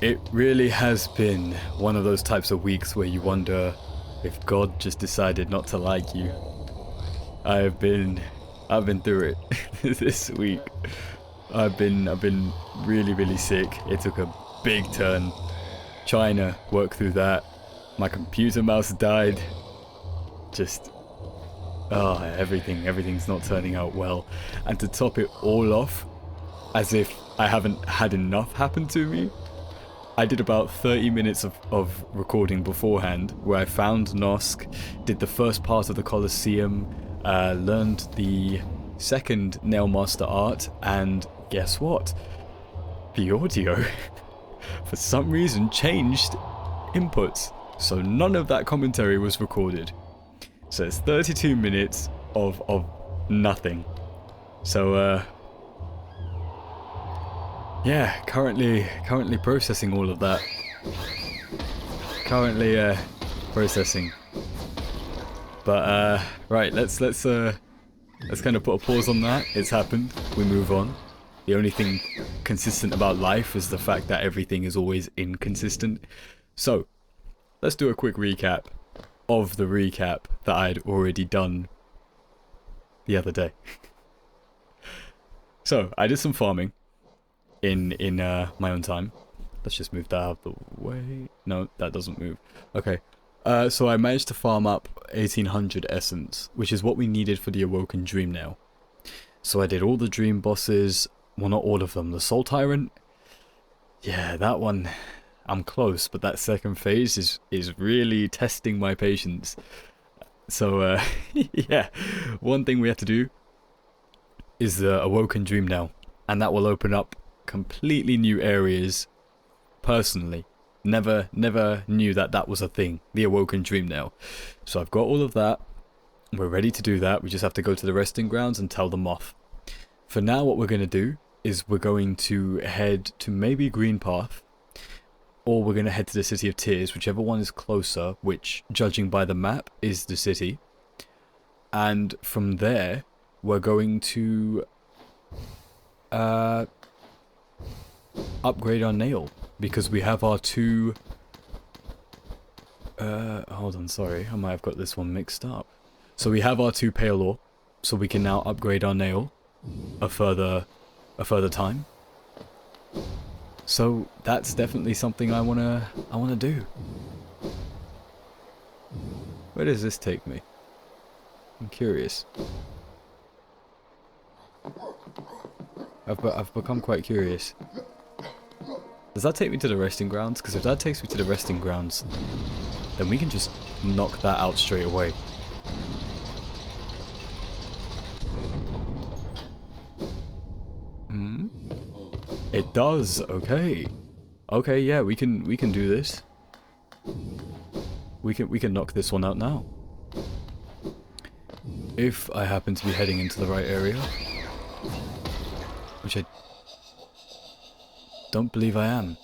It really has been one of those types of weeks where you wonder if God just decided not to like you. I've been I've been through it this week. I've been really sick. It took a big turn trying to work through that. My computer mouse died. Just everything's not turning out well. And to top it all off, as if I haven't had enough happen to me, I did about 30 minutes of recording beforehand where I found Nosk, did the first part of the Colosseum, learned the second Nailmaster art, and guess what? The audio, for some reason, changed inputs. So none of that commentary was recorded. So it's 32 minutes of nothing. So, yeah, currently processing all of that. Currently processing. But right, let's kind of put a pause on that. It's happened. We move on. The only thing consistent about life is the fact that everything is always inconsistent. So, let's do a quick recap of the recap that I'd already done the other day. So, I did some farming in my own time. Let's just move that out of the way. No, that doesn't move. Okay. So I managed to farm up 1800 essence, which is what we needed for the Awoken Dream Nail. So I did all the dream bosses. Well, not all of them. The Soul Tyrant, yeah, that one, I'm close, but that second phase is really testing my patience. So, yeah, one thing we have to do is the Awoken Dream Nail, and that will open up completely new areas. Personally, never knew that was a thing, the Awoken Dream Nail. So I've got all of that. We're ready to do that. We just have to go to the resting grounds and tell the moth. For now, what we're going to do is we're going to head to maybe Green Path, or we're going to head to the City of Tears, whichever one is closer, which, judging by the map, is the city. And from there, we're going to upgrade our nail, because we have our two... hold on, sorry, I might have got this one mixed up. So we have our two pale ore, so we can now upgrade our nail a further time. So that's definitely something I wanna do. Where does this take me? I'm curious. I've become quite curious. Does that take me to the resting grounds? Because if that takes me to the resting grounds, then we can just knock that out straight away. It does. Okay. Okay, yeah, we can do this. We can knock this one out now. If I happen to be heading into the right area, which I don't believe I am.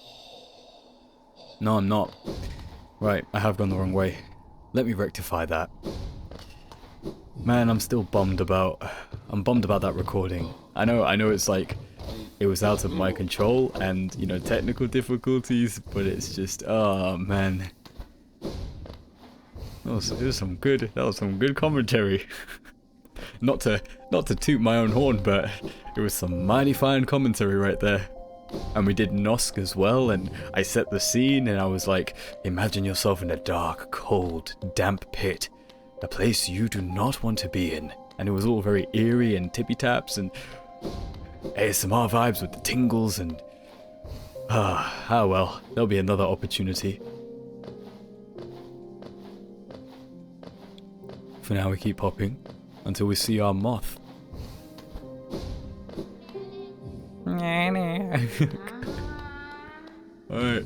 No, I'm not. Right, I have gone the wrong way. Let me rectify that. Man, I'm still bummed about that recording. I know it's like it was out of my control and, you know, technical difficulties, but it's just, oh man. That was some good commentary. Not to toot my own horn, but it was some mighty fine commentary right there. And we did Nosk as well, and I set the scene, and I was like, imagine yourself in a dark, cold, damp pit. A place you do not want to be in. And it was all very eerie and tippy-taps and ASMR vibes with the tingles and... well, there'll be another opportunity. For now we keep hopping until we see our moth. Alright.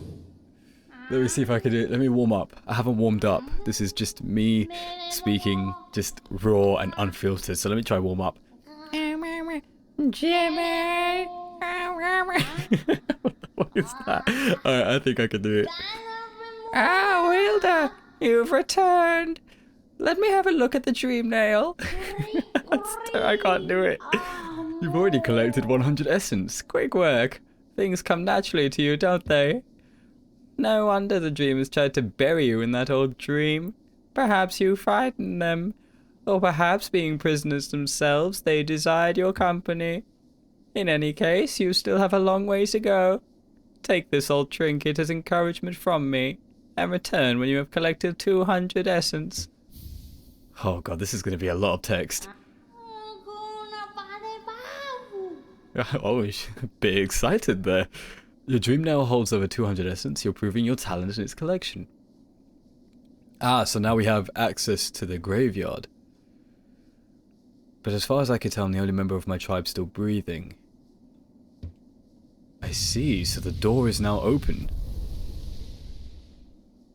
Let me see if I can do it. Let me warm up. I haven't warmed up. This is just me speaking, just raw and unfiltered. So let me try warm up. Jimmy! What is that? Alright, I think I can do it. Ah, Wilda! You've returned! Let me have a look at the dream nail. I can't do it. You've already collected 100 essence. Quick work. Things come naturally to you, don't they? No wonder the dreamers tried to bury you in that old dream. Perhaps you frightened them. Or perhaps being prisoners themselves, they desired your company. In any case, you still have a long way to go. Take this old trinket as encouragement from me, and return when you have collected 200 essence. Oh god, this is going to be a lot of text. Oh, a bit excited there. Your dream now holds over 200 essence. You're proving your talent in its collection. Ah, so now we have access to the graveyard. But as far as I can tell, I'm the only member of my tribe still breathing. I see, so the door is now open.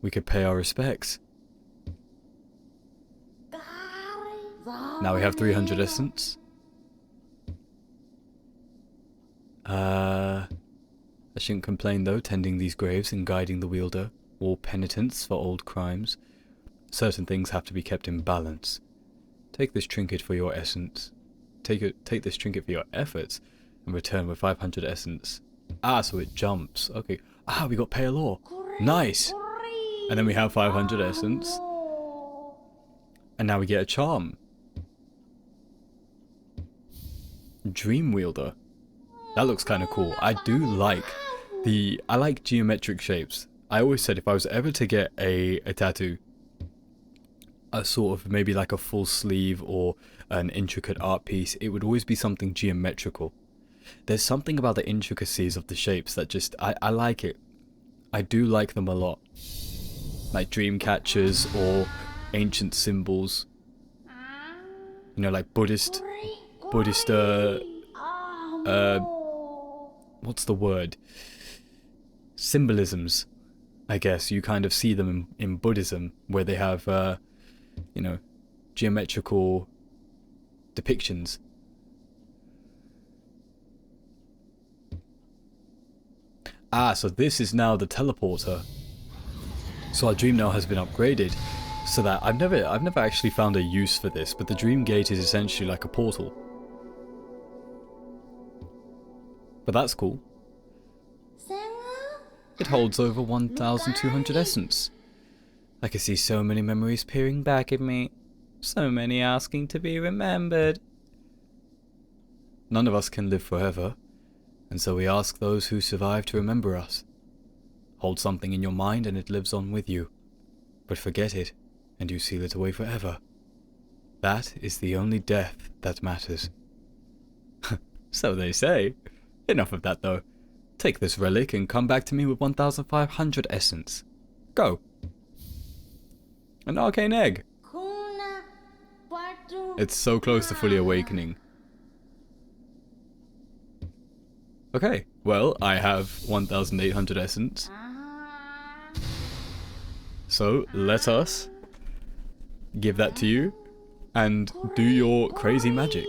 We could pay our respects. Now we have 300 essence. I shouldn't complain though, tending these graves and guiding the wielder, all penitents for old crimes. Certain things have to be kept in balance. Take this trinket for your essence. Take this trinket for your efforts, and return with 500 essence. Ah, so it jumps. Okay. Ah, we got pay a law. Nice. And then we have 500 essence. And now we get a charm. Dream wielder. That looks kind of cool. I do like I like geometric shapes. I always said if I was ever to get a tattoo, a sort of maybe like a full sleeve or an intricate art piece, it would always be something geometrical. There's something about the intricacies of the shapes that just, I like it. I do like them a lot. Like dream catchers or ancient symbols. You know, like Buddhist, what's the word? Symbolisms, I guess. You kind of see them in Buddhism, where they have, you know, geometrical depictions. Ah, so this is now the teleporter. So our dream now has been upgraded, so that I've never actually found a use for this, but the dream gate is essentially like a portal. But that's cool. It holds over 1,200 essence. I can see so many memories peering back at me. So many asking to be remembered. None of us can live forever, and so we ask those who survive to remember us. Hold something in your mind and it lives on with you. But forget it, and you seal it away forever. That is the only death that matters. So they say. Enough of that though. Take this relic and come back to me with 1,500 essence. Go. An arcane egg. It's so close to fully awakening. Okay, well, I have 1,800 essence. So, let us give that to you and do your crazy magic.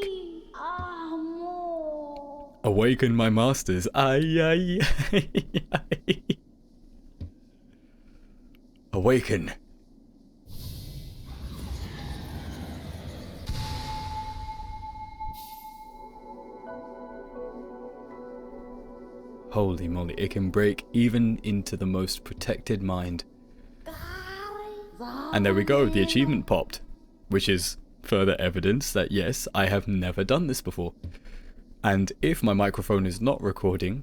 Awaken my masters. Ay, ay, ay. Awaken. Holy moly, it can break even into the most protected mind. And there we go, the achievement popped. Which is further evidence that yes, I have never done this before. And if my microphone is not recording,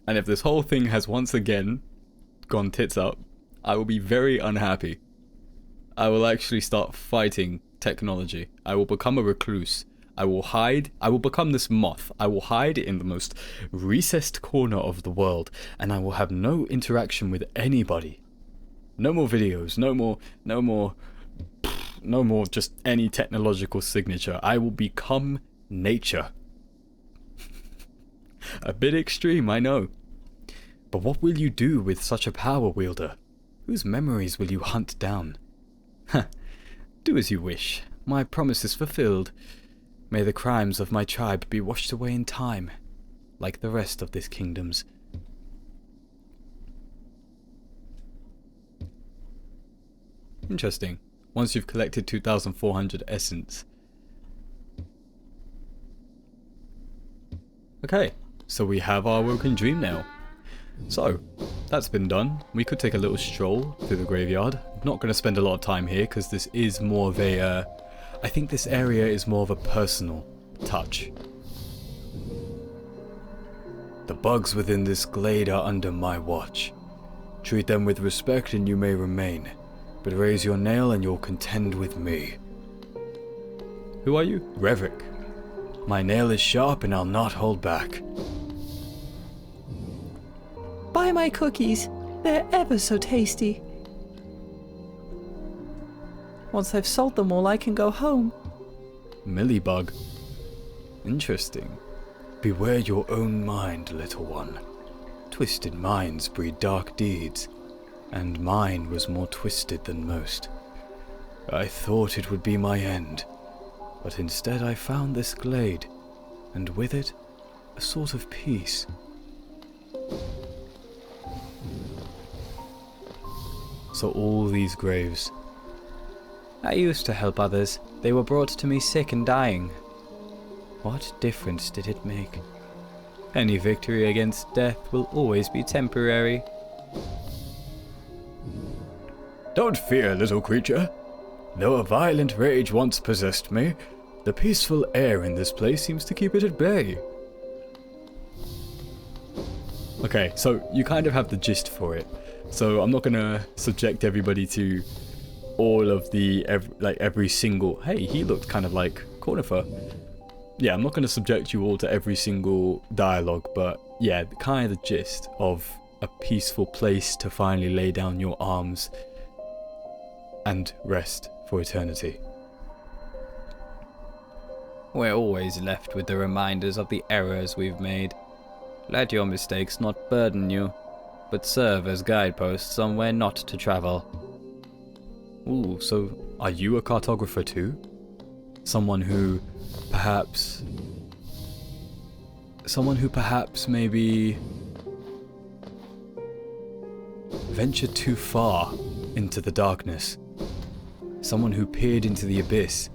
and if this whole thing has once again gone tits up, I will be very unhappy. I will actually start fighting technology. I will become a recluse. I will hide. I will become this moth. I will hide in the most recessed corner of the world, and I will have no interaction with anybody. No more videos. No more just any technological signature. I will become nature. A bit extreme, I know. But what will you do with such a power wielder? Whose memories will you hunt down? Do as you wish. My promise is fulfilled. May the crimes of my tribe be washed away in time, like the rest of this kingdom's. Interesting. Once you've collected 2,400 essence. Okay, so we have our woken dream now. So, that's been done. We could take a little stroll through the graveyard. Not going to spend a lot of time here because this is more of a... I think this area is more of a personal touch. The bugs within this glade are under my watch. Treat them with respect and you may remain, but raise your nail and you'll contend with me. Who are you? Revik. My nail is sharp and I'll not hold back. Buy my cookies. They're ever so tasty. Once I've sold them all, I can go home. Millibug. Interesting. Beware your own mind, little one. Twisted minds breed dark deeds, and mine was more twisted than most. I thought it would be my end, but instead I found this glade, and with it, a sort of peace. So all these graves. I used to help others. They were brought to me sick and dying. What difference did it make? Any victory against death will always be temporary. Don't fear, little creature. Though a violent rage once possessed me, the peaceful air in this place seems to keep it at bay. Okay, so you kind of have the gist for it. So I'm not gonna subject everybody to all of the every single. Hey, he looked kind of like Cornifer. Yeah, I'm not gonna subject you all to every single dialogue, but yeah, kind of the gist of a peaceful place to finally lay down your arms and rest for eternity. We're always left with the reminders of the errors we've made. Let your mistakes not burden you, but serve as guideposts on where not to travel. Ooh, so are you a cartographer too? Someone who perhaps maybe ventured too far into the darkness. Someone who peered into the abyss,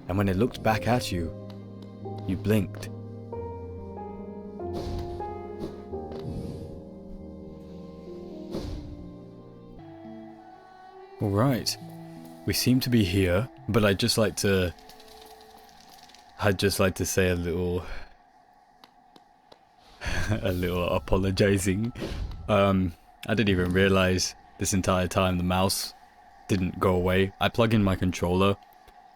and when it looked back at you, you blinked. Alright, we seem to be here, but I'd just like to say a little apologizing. I didn't even realize this entire time the mouse didn't go away. I plug in my controller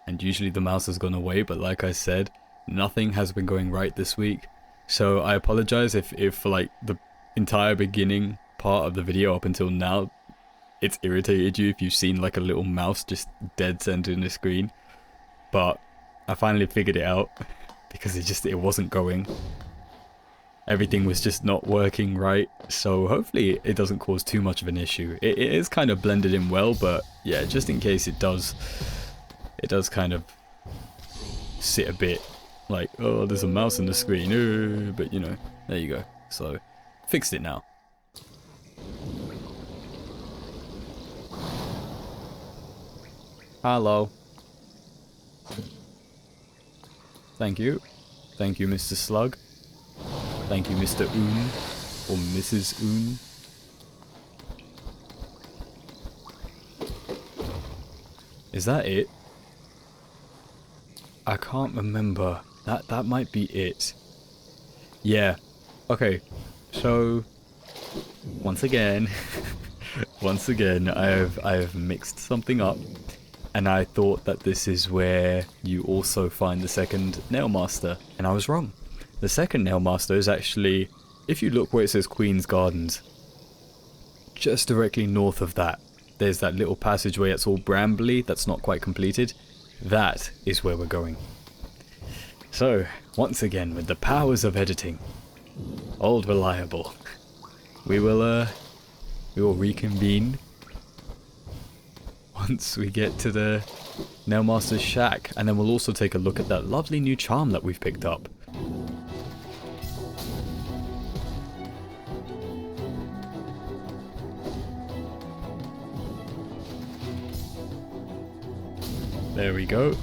and usually the mouse has gone away, but like I said, nothing has been going right this week. So I apologize if for like the entire beginning part of the video up until now it's irritated you, if you've seen like a little mouse just dead center in the screen. But I finally figured it out because it wasn't going. Everything was just not working right, so hopefully it doesn't cause too much of an issue. It is kind of blended in well, but yeah, just in case it does kind of sit a bit like, oh, there's a mouse on the screen, but you know, there you go. So, fixed it now. Hello. Thank you. Thank you, Mr. Slug. Thank you, Mr. Oon. Or Mrs. Oon. Is that it? I can't remember. That might be it. Yeah. Okay. So once again I have mixed something up. And I thought that this is where you also find the second nail master, and I was wrong. The second nail master is actually, if you look where it says Queen's Gardens, just directly north of that, there's that little passageway that's all brambly, that's not quite completed. That is where we're going. So, once again, with the powers of editing, old reliable, we will reconvene once we get to the Nailmaster's shack, and then we'll also take a look at that lovely new charm that we've picked up. There we go.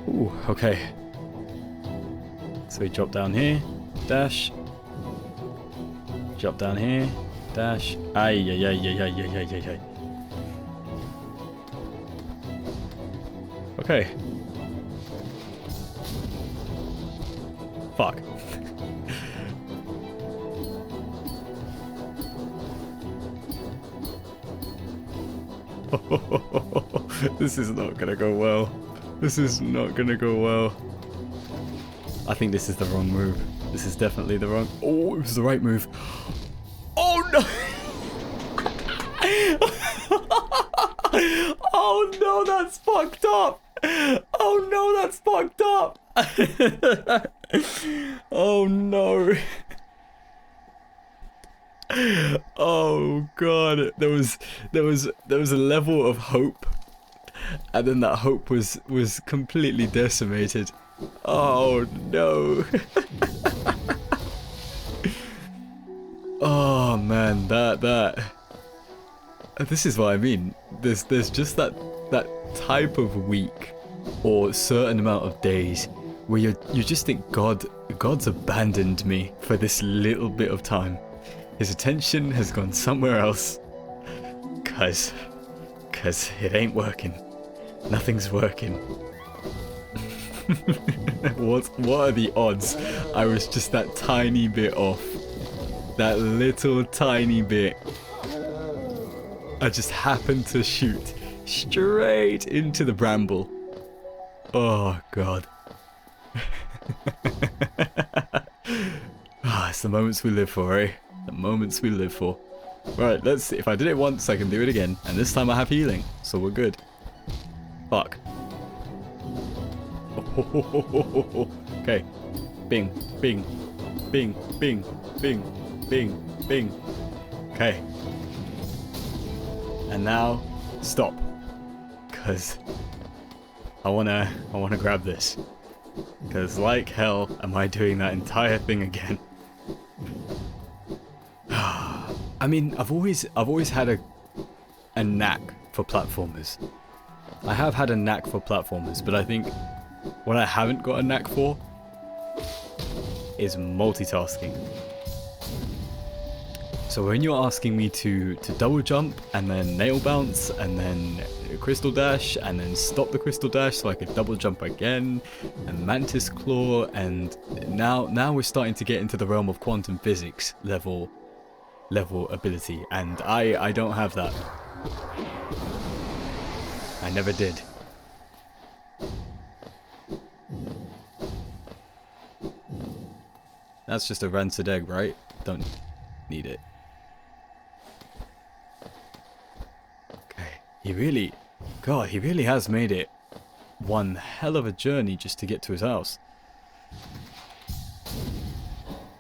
Ooh, okay. So we drop down here, dash, drop down here, Dash. Ay, ay, ay, ay, ay, ay, ay, ay. Okay. Fuck. This is not gonna go well. This is not gonna go well. I think this is the wrong move. This is definitely the wrong... Oh, it was the right move. Oh no! Oh no, that's fucked up! Oh no, that's fucked up! Oh no. Oh god, there was a level of hope, and then that hope was completely decimated. Oh no. Oh man, this is what I mean. There's just that type of week or certain amount of days where you just think God's abandoned me for this little bit of time. His attention has gone somewhere else. Cause it ain't working. Nothing's working. What are the odds? I was just that tiny bit off. That little tiny bit. I just happened to shoot straight into the bramble. Oh god. It's the moments we live for, eh? The moments we live for. Right, let's see. If I did it once, I can do it again. And this time I have healing, so we're good. Fuck. Okay. Bing, bing, bing, bing, bing, bing, bing. Okay. And now, stop. Cause I wanna grab this. Cause like hell am I doing that entire thing again. I mean, I've always had a knack for platformers. I have had a knack for platformers, but I think what I haven't got a knack for is multitasking. So when you're asking me to double jump and then nail bounce and then crystal dash and then stop the crystal dash so I could double jump again and mantis claw, and now we're starting to get into the realm of quantum physics level ability, and I don't have that. I never did. That's just a rancid egg, right? Don't need it. Okay, he really has made it one hell of a journey just to get to his house.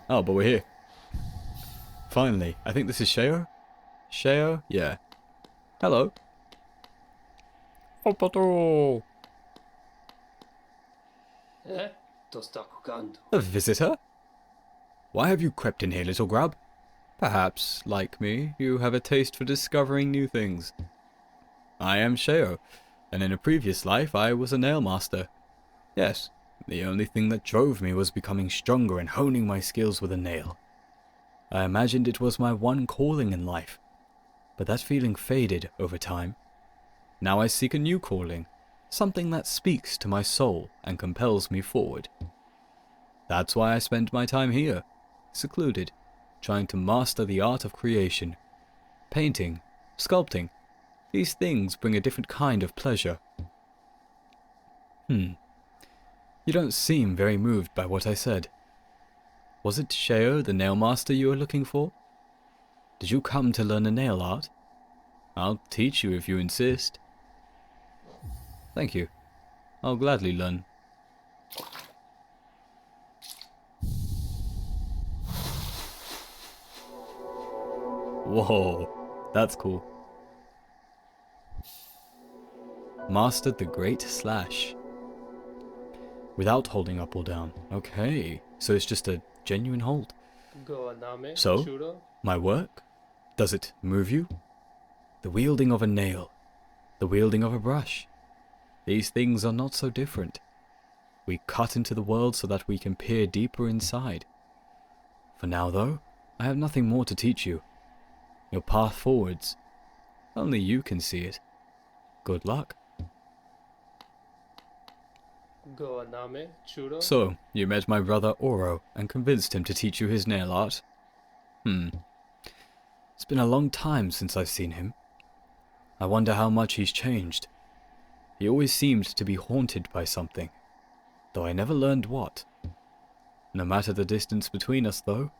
Oh, but we're here. Finally. I think this is Sheo? Sheo? Yeah. Hello. A visitor? Why have you crept in here, little grub? Perhaps, like me, you have a taste for discovering new things. I am Sheo, and in a previous life I was a nail master. Yes, the only thing that drove me was becoming stronger and honing my skills with a nail. I imagined it was my one calling in life, but that feeling faded over time. Now I seek a new calling, something that speaks to my soul and compels me forward. That's why I spend my time here, secluded, trying to master the art of creation. Painting, sculpting, these things bring a different kind of pleasure. You don't seem very moved by what I said. Was it Sheo, the nail master, you were looking for? Did you come to learn a nail art? I'll teach you if you insist. Thank you. I'll gladly learn. Whoa, that's cool. Mastered the Great Slash. Without holding up or down. Okay, so it's just a genuine hold. So, my work? Does it move you? The wielding of a nail. The wielding of a brush. These things are not so different. We cut into the world so that we can peer deeper inside. For now, though, I have nothing more to teach you. Your path forwards. Only you can see it. Good luck. So, you met my brother Oro and convinced him to teach you his nail art? It's been a long time since I've seen him. I wonder how much he's changed. He always seemed to be haunted by something, though I never learned what. No matter the distance between us, though,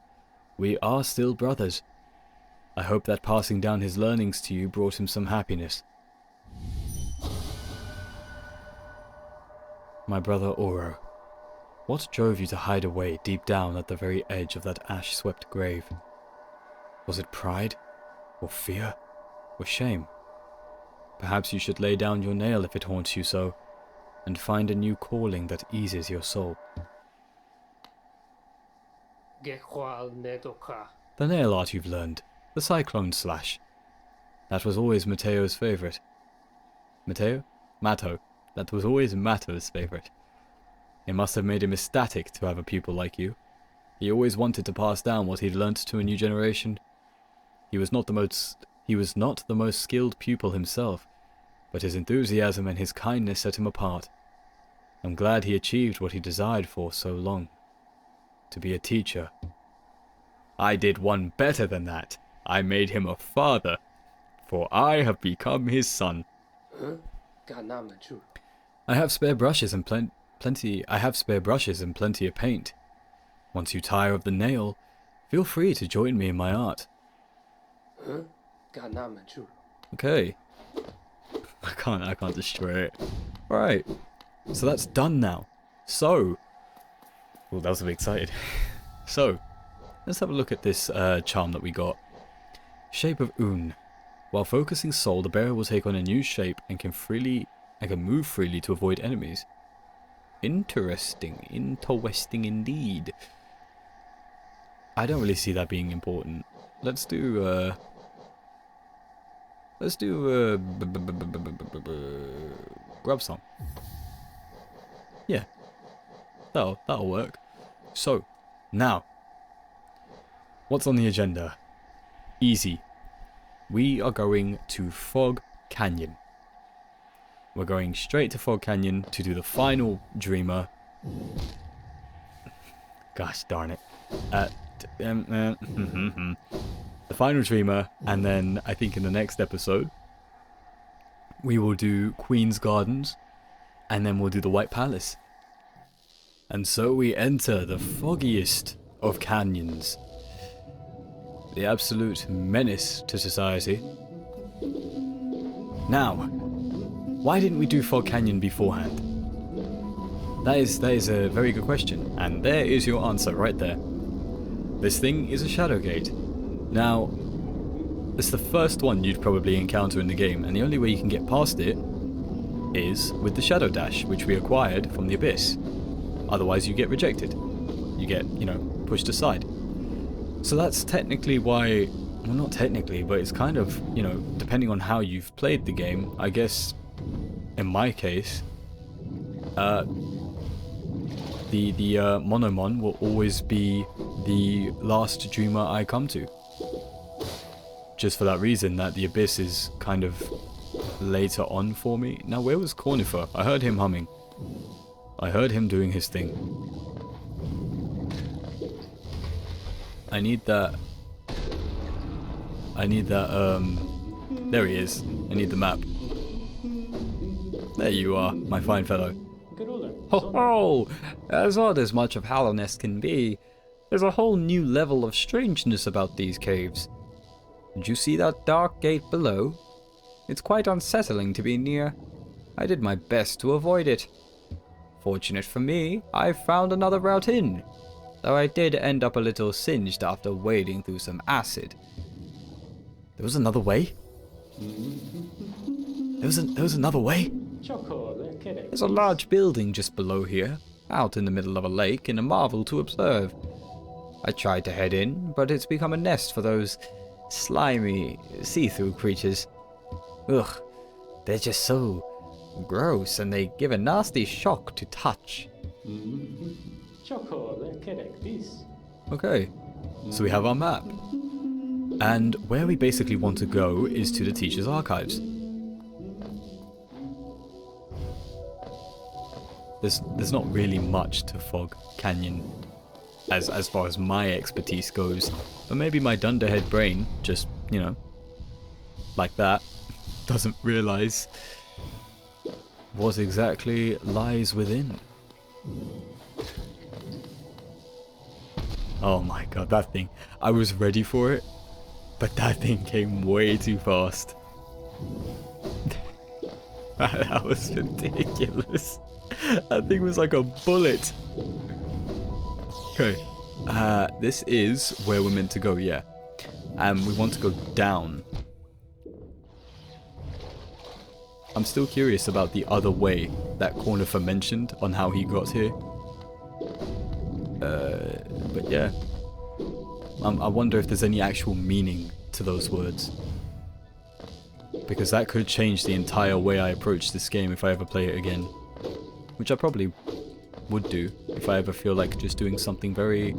we are still brothers. I hope that passing down his learnings to you brought him some happiness. My brother Oro, what drove you to hide away deep down at the very edge of that ash-swept grave? Was it pride, or fear, or shame? Perhaps you should lay down your nail if it haunts you so, and find a new calling that eases your soul. The nail art you've learned, the cyclone slash. That was always Mateo's favorite. Mateo? Matto. That was always Matto's favorite. It must have made him ecstatic to have a pupil like you. He always wanted to pass down what he'd learnt to a new generation. He was not the most skilled pupil himself, but his enthusiasm and his kindness set him apart. I'm glad he achieved what he desired for so long. To be a teacher. I did one better than that. I made him a father, for I have become his son. I have spare brushes and plenty of paint. Once you tire of the nail, feel free to join me in my art. Okay. I can't destroy it. Alright. So that's done now. So. Well, that was a bit excited. So, let's have a look at this charm that we got. Shape of Un. While focusing soul, the bearer will take on a new shape and can move freely to avoid enemies. Interesting indeed. I don't really see that being important. Let's do grub song. Yeah, that'll work. So, now, what's on the agenda? Easy. We are going to Fog Canyon. We're going straight to Fog Canyon to do the final Dreamer. Gosh darn it. The final Dreamer, and then I think in the next episode we will do Queen's Gardens, and then we'll do the White Palace. And so we enter the foggiest of canyons. The absolute menace to society. Now, why didn't we do Fog Canyon beforehand? That is a very good question, and there is your answer right there. This thing is a Shadow Gate. Now, it's the first one you'd probably encounter in the game, and the only way you can get past it is with the Shadow Dash, which we acquired from the Abyss. Otherwise you get rejected. You get, pushed aside. So that's technically why, well, not technically, but it's kind of, depending on how you've played the game, I guess, in my case, the Monomon will always be the last Dreamer I come to. Just for that reason, that the Abyss is kind of later on for me. Now, where was Cornifer? I heard him humming. I heard him doing his thing. I need that, there he is. I need the map. There you are, my fine fellow. Ho ho! As odd as much of Hallownest can be, there's a whole new level of strangeness about these caves. Did you see that dark gate below? It's quite unsettling to be near. I did my best to avoid it. Fortunate for me, I found another route in, though I did end up a little singed after wading through some acid. There was another way? There was another way? There's a large building just below here, out in the middle of a lake, and a marvel to observe. I tried to head in, but it's become a nest for those slimy, see-through creatures. Ugh, they're just so gross, and they give a nasty shock to touch. Okay, so we have our map. And where we basically want to go is to the teacher's archives. There's not really much to Fog Canyon as far as my expertise goes, but maybe my dunderhead brain just, you know, like that, doesn't realize what exactly lies within. Oh my god, that thing, I was ready for it, but that thing came way too fast. That was ridiculous. That thing was like a bullet. Okay, this is where we're meant to go, yeah. And we want to go down. I'm still curious about the other way that Cornifer mentioned on how he got here. But yeah. I wonder if there's any actual meaning to those words. Because that could change the entire way I approach this game if I ever play it again. Which I probably would do if I ever feel like just doing something very...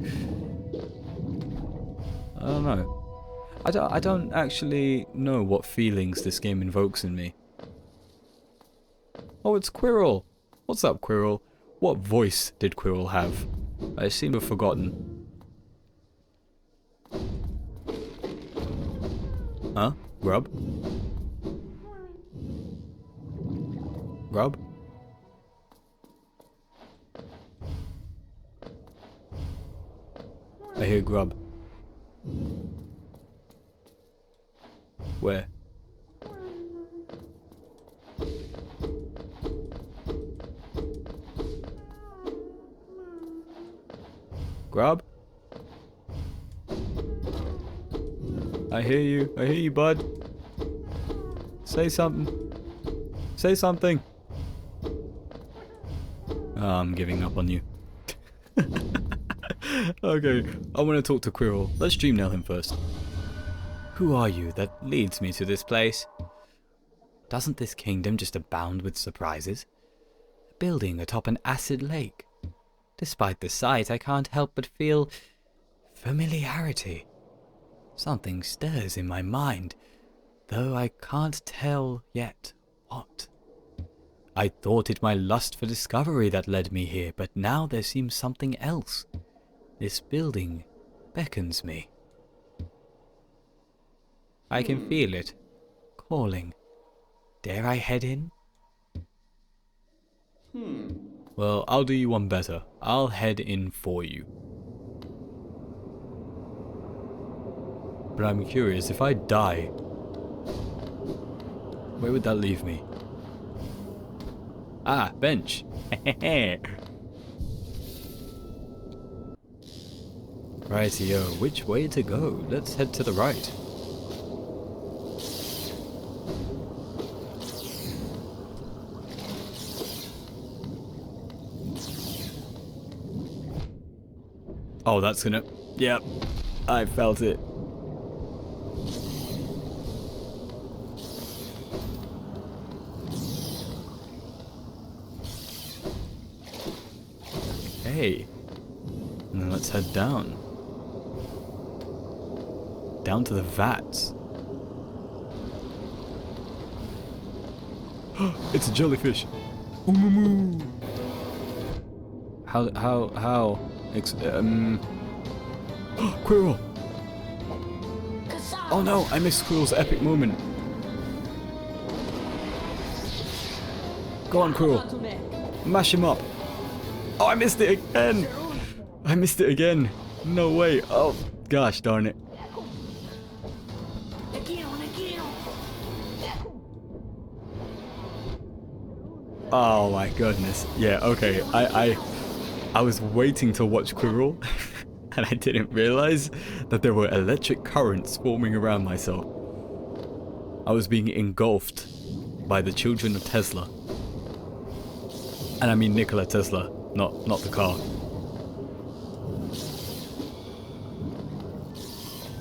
I don't know. I don't actually know what feelings this game invokes in me. Oh, it's Quirrell! What's up, Quirrell? What voice did Quirrell have? I seem to have forgotten. Huh? Grub? Grub? I hear Grub. Where? Grub? I hear you, bud. Say something. Say something. Oh, I'm giving up on you. Okay, I want to talk to Quirrell. Let's dream nail him first. Who are you that leads me to this place? Doesn't this kingdom just abound with surprises? A building atop an acid lake. Despite the sight, I can't help but feel familiarity. Something stirs in my mind, though I can't tell yet what. I thought it my lust for discovery that led me here, but now there seems something else. This building beckons me. I can feel it, calling. Dare I head in? Well, I'll do you one better. I'll head in for you. But I'm curious, if I die, where would that leave me? Ah, bench. Rightio, which way to go? Let's head to the right. Oh, that's gonna... Yep, I felt it. Okay. And then let's head down. Down to the vats. It's a jellyfish. How? Quirrell! Oh no, I missed Quirrell's epic moment. Go on, Quirrell. Mash him up. Oh, I missed it again! I missed it again. No way. Oh, gosh darn it. Oh my goodness. Yeah, okay. I was waiting to watch Quirrell, and I didn't realize that there were electric currents forming around myself. I was being engulfed by the children of Tesla. And I mean Nikola Tesla, not the car.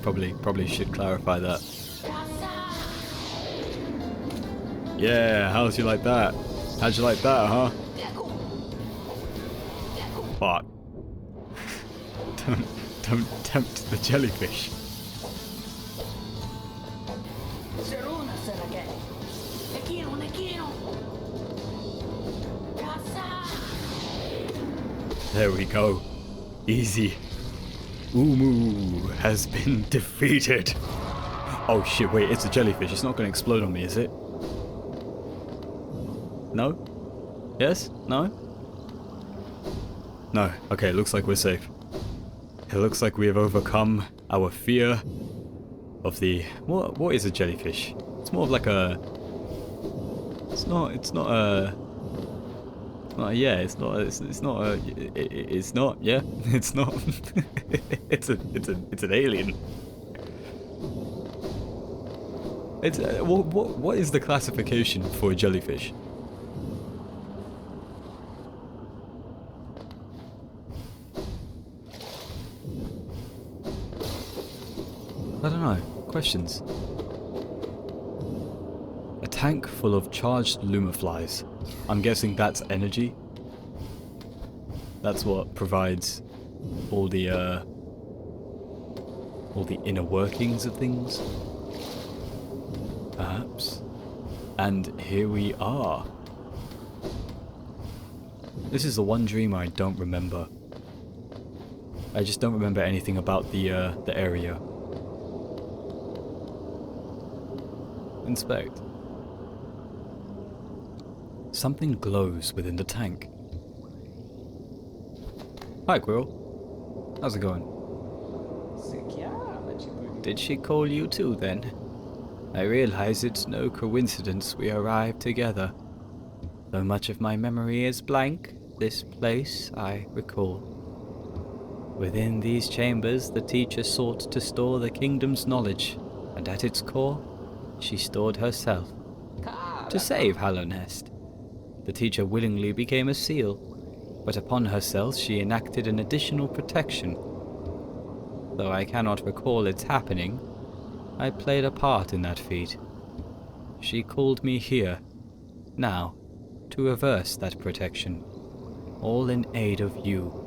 Probably should clarify that. Yeah, how'd you like that? How'd you like that, huh? Fuck. Don't tempt the jellyfish. There we go. Easy. Umu has been defeated. Oh shit, wait, it's a jellyfish. It's not going to explode on me, is it? No? Yes? No? No. Okay, it looks like we're safe. It looks like we have overcome our fear of the... What is a jellyfish? It's more of like a... It's not a... It's not, yeah, it's not a... It's not, yeah, it's not... it's an alien. It's... what is the classification for a jellyfish? I don't know. Questions. A tank full of charged lumaflies. I'm guessing that's energy. That's what provides all the inner workings of things. Perhaps. And here we are. This is the one dream I don't remember. I just don't remember anything about the area. Inspect. Something glows within the tank. Hi, Quirrell. How's it going? Did she call you too, then? I realize it's no coincidence we arrived together. Though much of my memory is blank, this place I recall. Within these chambers, the teacher sought to store the kingdom's knowledge, and at its core, she stored herself. To save Hallownest, the teacher willingly became a seal, but upon herself she enacted an additional protection. Though I cannot recall its happening, I played a part in that feat. She called me here, now, to reverse that protection, all in aid of you.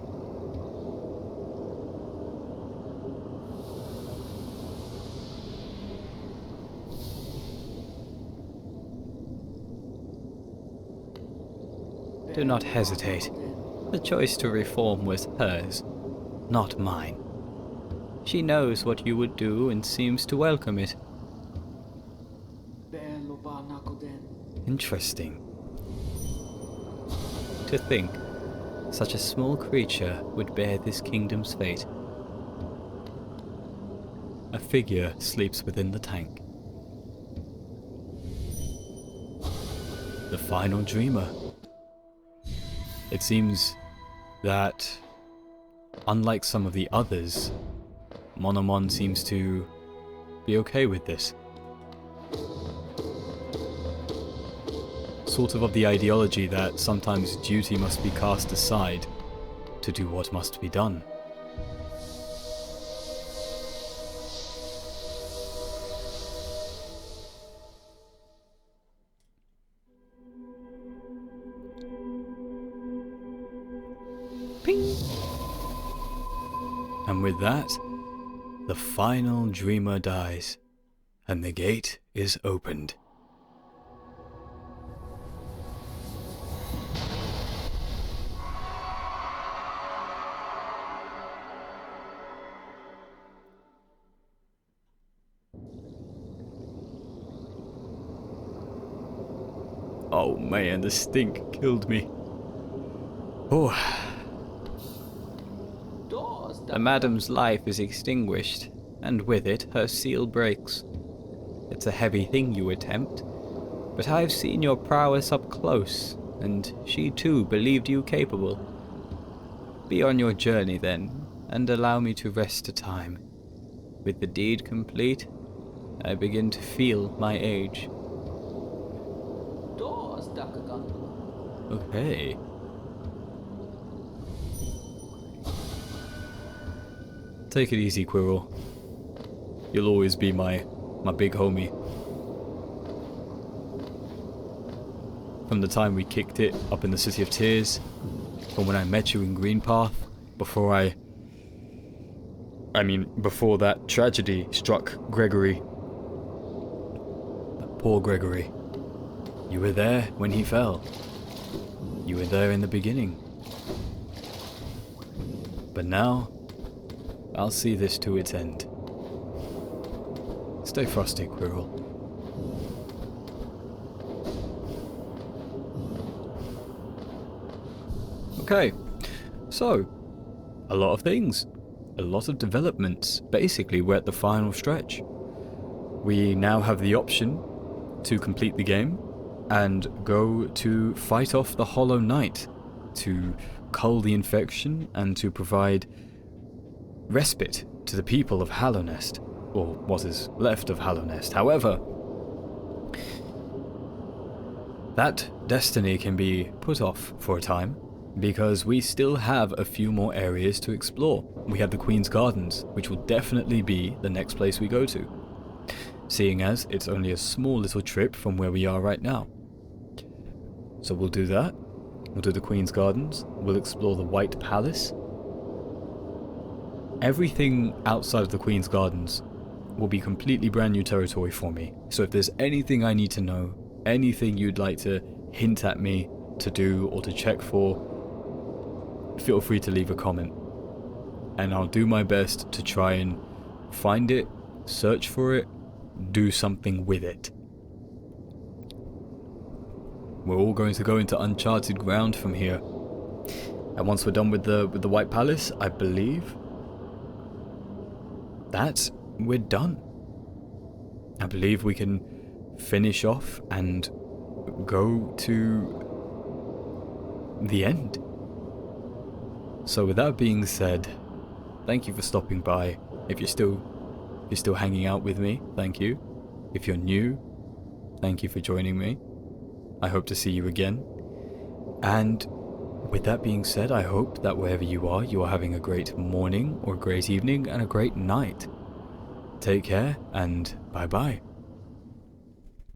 Do not hesitate. The choice to reform was hers, not mine. She knows what you would do and seems to welcome it. Interesting. To think, such a small creature would bear this kingdom's fate. A figure sleeps within the tank. The final dreamer. It seems that, unlike some of the others, Monomon seems to be okay with this. Sort of the ideology that sometimes duty must be cast aside to do what must be done. Ping! And with that, the final dreamer dies, and the gate is opened. Oh man, the stink killed me. Oh. The madam's life is extinguished, and with it her seal breaks. It's a heavy thing you attempt, but I've seen your prowess up close, and she too believed you capable. Be on your journey then, and allow me to rest a time. With the deed complete, I begin to feel my age. Okay. Take it easy, Quirrell. You'll always be my big homie. From the time we kicked it up in the City of Tears, from when I met you in Greenpath, before before that tragedy struck Gregory. poor Gregory. You were there when he fell. You were there in the beginning. But now, I'll see this to its end. Stay frosty, Quirrell. Okay, so, a lot of things. A lot of developments. Basically, we're at the final stretch. We now have the option to complete the game and go to fight off the Hollow Knight, to cull the infection and to provide respite to the people of Hallownest, or what is left of Hallownest. However, that destiny can be put off for a time, because we still have a few more areas to explore. We have the Queen's Gardens, which will definitely be the next place we go to, seeing as it's only a small little trip from where we are right now. So we'll do that. We'll do the Queen's Gardens. We'll explore the White Palace. Everything outside of the Queen's Gardens will be completely brand new territory for me. So if there's anything I need to know, anything you'd like to hint at me to do or to check for, feel free to leave a comment. And I'll do my best to try and find it, search for it, do something with it. We're all going to go into uncharted ground from here. And once we're done with the White Palace, I believe that we're done. I believe we can finish off and go to the end. So with that being said, thank you for stopping by. If you're still hanging out with me, thank you. If you're new, thank you for joining me. I hope to see you again. And with that being said, I hope that wherever you are having a great morning or a great evening and a great night. Take care and bye bye.